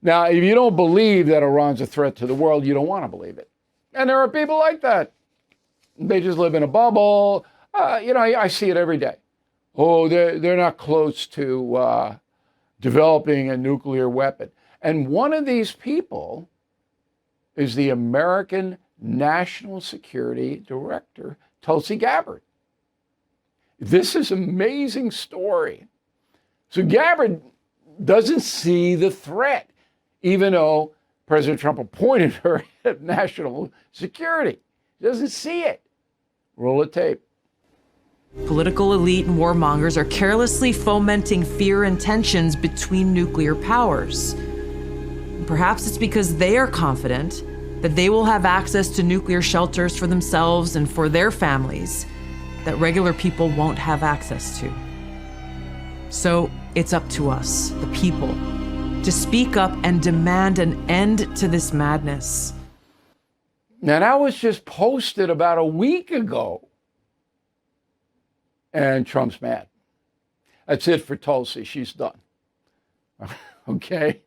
Now, if you don't believe that Iran's a threat to the world, you don't want to believe it. And there are people like that. They just live in a bubble. I see it every day. Oh, they're not close to developing a nuclear weapon. And one of these people is the American National Security Director, Tulsi Gabbard. This is an amazing story. So Gabbard doesn't see the threat, even though President Trump appointed her at national security. He doesn't see it. Roll the tape. Political elite and warmongers are carelessly fomenting fear and tensions between nuclear powers. Perhaps it's because they are confident that they will have access to nuclear shelters for themselves and for their families that regular people won't have access to. So it's up to us, the people, to speak up and demand an end to this madness. Now, that was just posted about a week ago. And Trump's mad. That's it for Tulsi. She's done. Okay?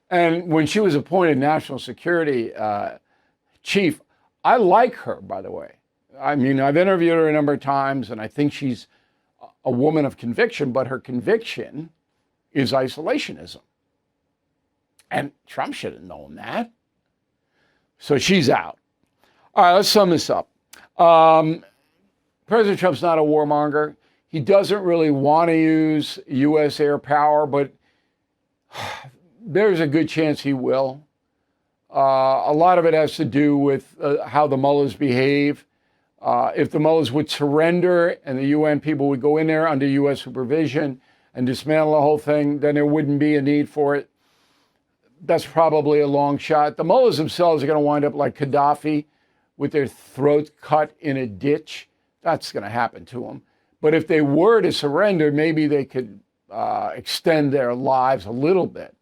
And when she was appointed national security chief, I like her, by the way. I mean, I've interviewed her a number of times, and I think she's a woman of conviction, but her conviction is isolationism. And Trump should have known that. So she's out. All right, let's sum this up. President Trump's not a warmonger. He doesn't really want to use U.S. air power, but there's a good chance he will. A lot of it has to do with how the mullahs behave. If the mullahs would surrender and the UN people would go in there under U.S. supervision and dismantle the whole thing, then there wouldn't be a need for it. That's probably a long shot. The mullahs themselves are going to wind up like Gaddafi with their throats cut in a ditch. That's going to happen to them. But if they were to surrender, maybe they could extend their lives a little bit.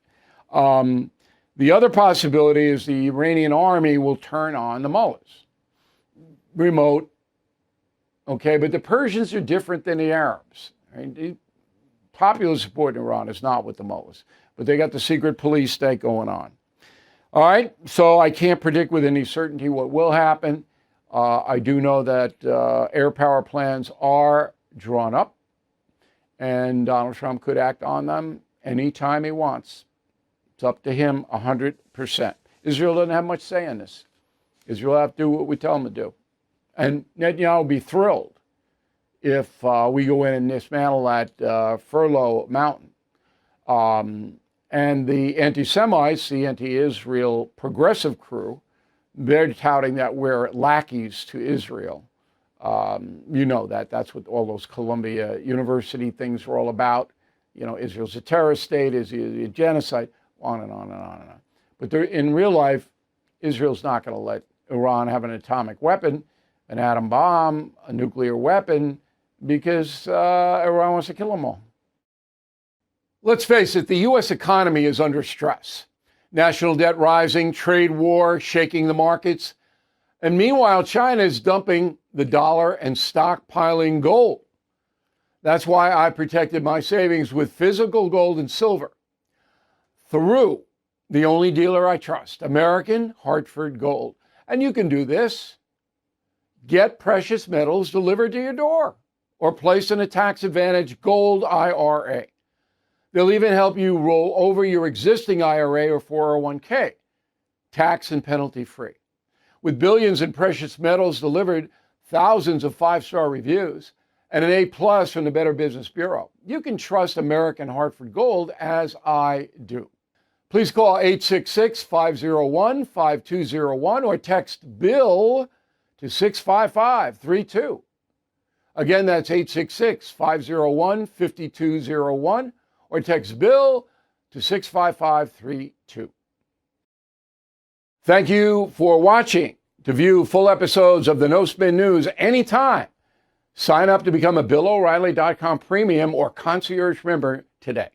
The other possibility is the Iranian army will turn on the mullahs. Remote. Okay, but the Persians are different than the Arabs. Right? The popular support in Iran is not with the mullahs, but they got the secret police state going on. All right, so I can't predict with any certainty what will happen. I do know that air power plans are drawn up, and Donald Trump could act on them anytime he wants. It's up to him 100%. Israel doesn't have much say in this. Israel will have to do what we tell them to do. And Netanyahu will be thrilled if we go in and dismantle that Furlough Mountain. And the anti-Semites, the anti-Israel progressive crew, they're touting that we're lackeys to Israel. You know that. That's what all those Columbia University things were all about. You know, Israel's a terrorist state, is a genocide, on and on and on and on. But in real life, Israel's not going to let Iran have an atomic weapon, an atom bomb, a nuclear weapon, because Iran wants to kill them all. Let's face it, the U.S. economy is under stress. National debt rising, trade war shaking the markets. And meanwhile, China is dumping the dollar and stockpiling gold. That's why I protected my savings with physical gold and silver through the only dealer I trust, American Hartford Gold. And you can do this. Get precious metals delivered to your door or place in a tax-advantaged gold IRA. They'll even help you roll over your existing IRA or 401k, tax and penalty free. With billions in precious metals delivered, thousands of 5-star reviews, and an A+ from the Better Business Bureau, you can trust American Hartford Gold as I do. Please call 866-501-5201 or text BILL to 65532. Again, that's 866-501-5201 or text BILL to 65532. Thank you for watching. To view full episodes of the No Spin News anytime, sign up to become a BillO'Reilly.com premium or concierge member today.